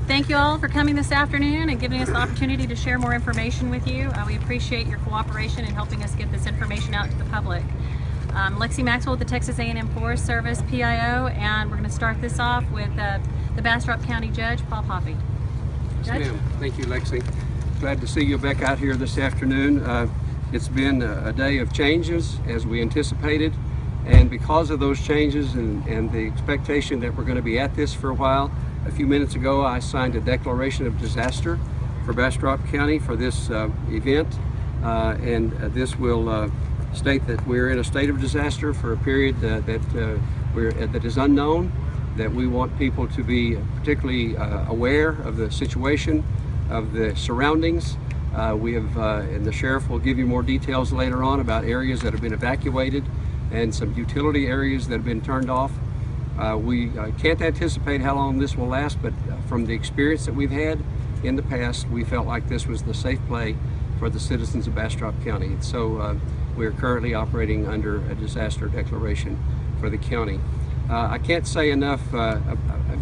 Thank you all for coming this afternoon and giving us the opportunity to share more information with you. We appreciate your cooperation in helping us get this information out to the public. Lexi Maxwell with the Texas A&M Forest Service, PIO, and we're going to start this off with the Bastrop County Judge, Paul Poppy. Yes, ma'am. Thank you, Lexi. Glad to see you back out here this afternoon. It's been a day of changes as we anticipated, and because of those changes and the expectation that we're going to be at this for a while, a few minutes ago I signed a declaration of disaster for Bastrop County for this event, and this will state that we're in a state of disaster for a period that is unknown, that we want people to be particularly aware of the situation, of the surroundings. And the sheriff will give you more details later on about areas that have been evacuated and some utility areas that have been turned off. We can't anticipate how long this will last, but from the experience that we've had in the past, we felt like this was the safe play for the citizens of Bastrop County. And so we're currently operating under a disaster declaration for the county. I can't say enough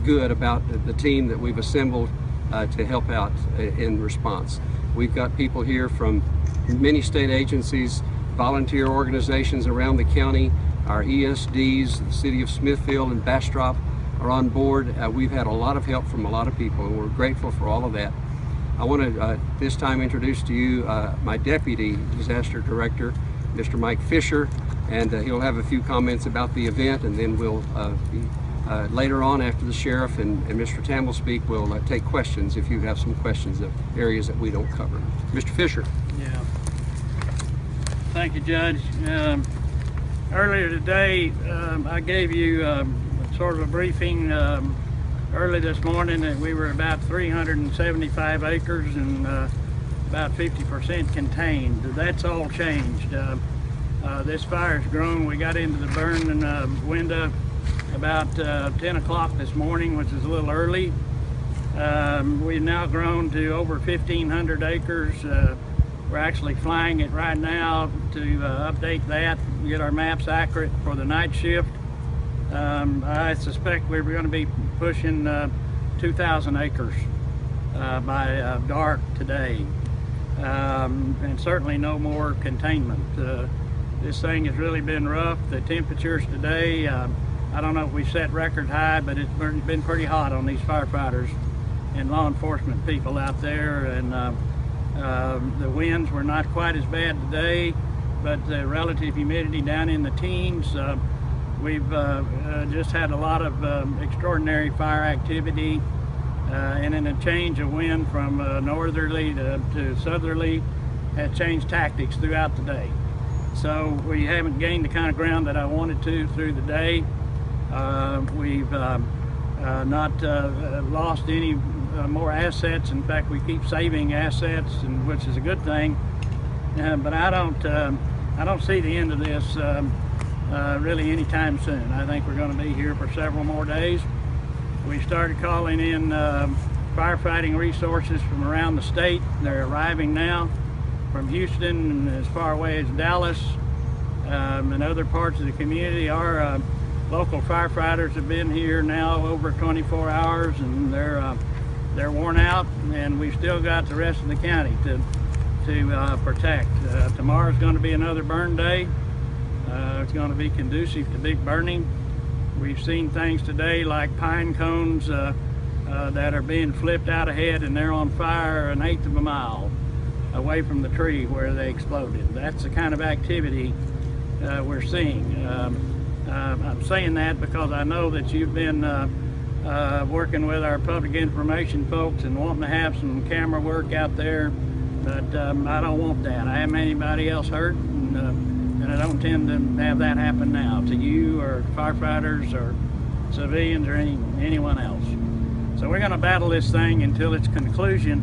good about the team that we've assembled to help out in response. We've got people here from many state agencies, volunteer organizations around the county. Our ESDs, the city of Smithfield and Bastrop are on board. We've had a lot of help from a lot of people, and we're grateful for all of that. I want to this time introduce to you my Deputy Disaster Director, Mr. Mike Fisher, and he'll have a few comments about the event, and then we'll later on, after the sheriff and Mr. Tamble speak, we'll take questions if you have some questions of areas that we don't cover. Mr. Fisher. Yeah. Thank you, Judge. Earlier today, I gave you sort of a briefing early this morning that we were about 375 acres and about 50% contained. That's all changed. This fire's grown. We got into the burn window about 10 o'clock this morning, which is a little early. We've now grown to over 1,500 acres. We're actually flying it right now to update that, get our maps accurate for the night shift. I suspect we're going to be pushing 2,000 acres by dark today, and certainly no more containment. This thing has really been rough. The temperatures today, I don't know if we set record high, but it's been pretty hot on these firefighters and law enforcement people out there. And the winds were not quite as bad today, but the relative humidity down in the teens. We've just had a lot of extraordinary fire activity, and in a change of wind from northerly to southerly has changed tactics throughout the day. So we haven't gained the kind of ground that I wanted to through the day. We've not lost any more assets. In fact, we keep saving assets, and which is a good thing. But I don't see the end of this really anytime soon. I think we're going to be here for several more days. We started calling in firefighting resources from around the state. They're arriving now from Houston and as far away as Dallas and other parts of the community. Our local firefighters have been here now over 24 hours, and they're worn out, and we've still got the rest of the county to protect. Tomorrow's going to be another burn day. It's going to be conducive to big burning. We've seen things today like pine cones that are being flipped out ahead, and they're on fire 1/8 of a mile away from the tree where they exploded. That's the kind of activity we're seeing. I'm saying that because I know that you've been working with our public information folks and wanting to have some camera work out there, but I don't want that. I haven't anybody else hurt, and I don't intend to have that happen now to you or firefighters or civilians or anyone else. So we're going to battle this thing until its conclusion.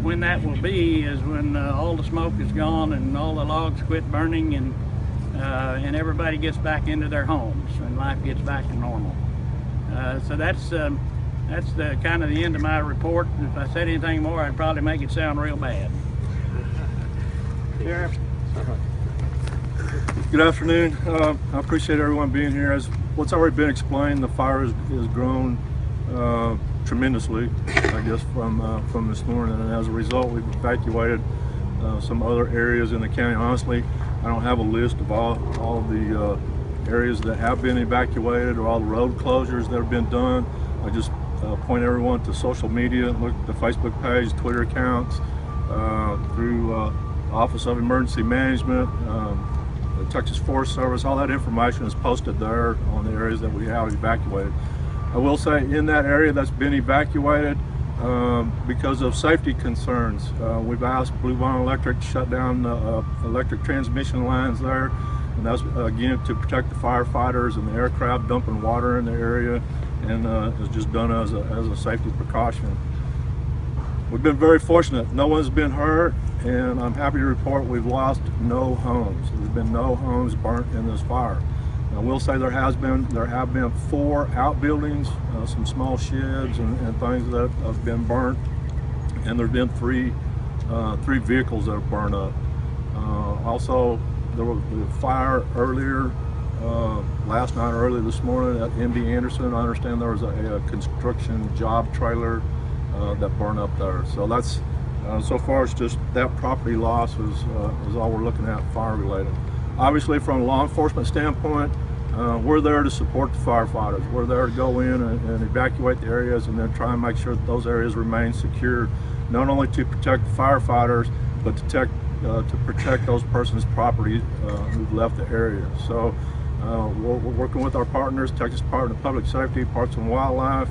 When that will be is when all the smoke is gone and all the logs quit burning, and everybody gets back into their homes and life gets back to normal. So that's the kind of the end of my report. If I said anything more, I'd probably make it sound real bad. Sheriff. Good afternoon. I appreciate everyone being here. As what's already been explained, the fire has grown tremendously, I guess, from this morning, and as a result, we've evacuated some other areas in the county. Honestly, I don't have a list of all of the areas that have been evacuated or all the road closures that have been done. I just point everyone to social media, look at the Facebook page, Twitter accounts, through Office of Emergency Management, the Texas Forest Service. All that information is posted there on the areas that we have evacuated. I will say in that area that's been evacuated, because of safety concerns, we've asked Blue Vine Electric to shut down electric transmission lines there, and that's again to protect the firefighters and the aircraft dumping water in the area, and it's just done as a safety precaution. We've been very fortunate. No one's been hurt, and I'm happy to report we've lost no homes. There's been no homes burnt in this fire. I will say there have been 4 outbuildings, some small sheds and things that have been burnt, and there's been three vehicles that have burned up. Also, there was a fire earlier last night, early this morning at MD Anderson. I understand there was a construction job trailer that burned up there. So that's so far as just that property loss is all we're looking at fire related. Obviously, from a law enforcement standpoint, we're there to support the firefighters. We're there to go in and evacuate the areas and then try and make sure that those areas remain secure, not only to protect the firefighters, but to protect those persons' property who've left the area. So we're working with our partners, Texas Department of Public Safety, Parks and Wildlife,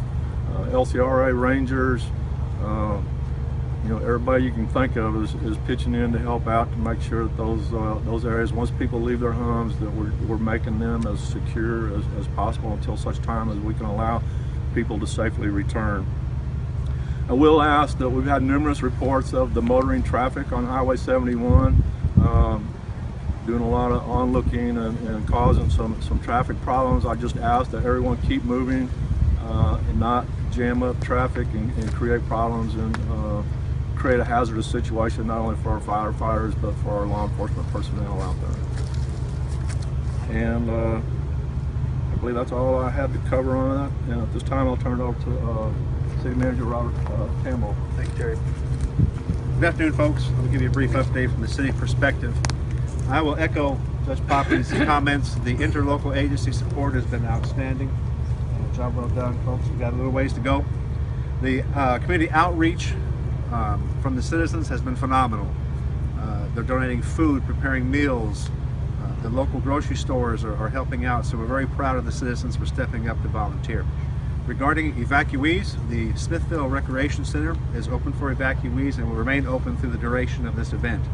LCRA Rangers, everybody you can think of is pitching in to help out to make sure that those areas, once people leave their homes, that we're making them as secure as possible until such time as we can allow people to safely return. I will ask that we've had numerous reports of the motoring traffic on Highway 71, doing a lot of onlooking and causing some traffic problems. I just ask that everyone keep moving and not jam up traffic and create problems and create a hazardous situation, not only for our firefighters, but for our law enforcement personnel out there. And I believe that's all I had to cover on that. And at this time, I'll turn it over to City Manager Robert Campbell. Thank you, Terry. Good afternoon, folks. I'll give you a brief update from the city perspective. I will echo Judge Poppy's comments. The interlocal agency support has been outstanding. Job well done, folks. We've got a little ways to go. The community outreach from the citizens has been phenomenal. They're donating food, preparing meals. The local grocery stores are helping out, so we're very proud of the citizens for stepping up to volunteer. Regarding evacuees, the Smithville Recreation Center is open for evacuees and will remain open through the duration of this event.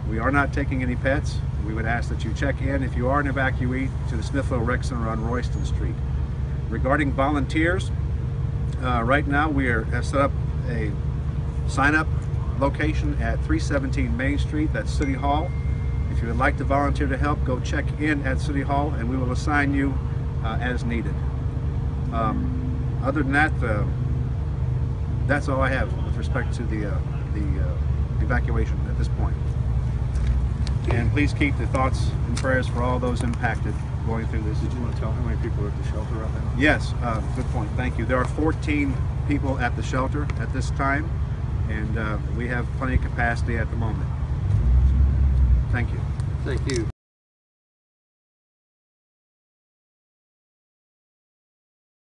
We are not taking any pets. We would ask that you check in, if you are an evacuee, to the Smithville Rec Center on Royston Street. Regarding volunteers, right now we have set up a sign-up location at 317 Main Street, that's City Hall. If you would like to volunteer to help, go check in at City Hall and we will assign you as needed. Other than that, that's all I have with respect to the evacuation at this point. And please keep the thoughts and prayers for all those impacted going through this. Did you want to tell how many people are at the shelter right now? Yes, good point. Thank you. There are 14 people at the shelter at this time, and we have plenty of capacity at the moment. Thank you. Thank you.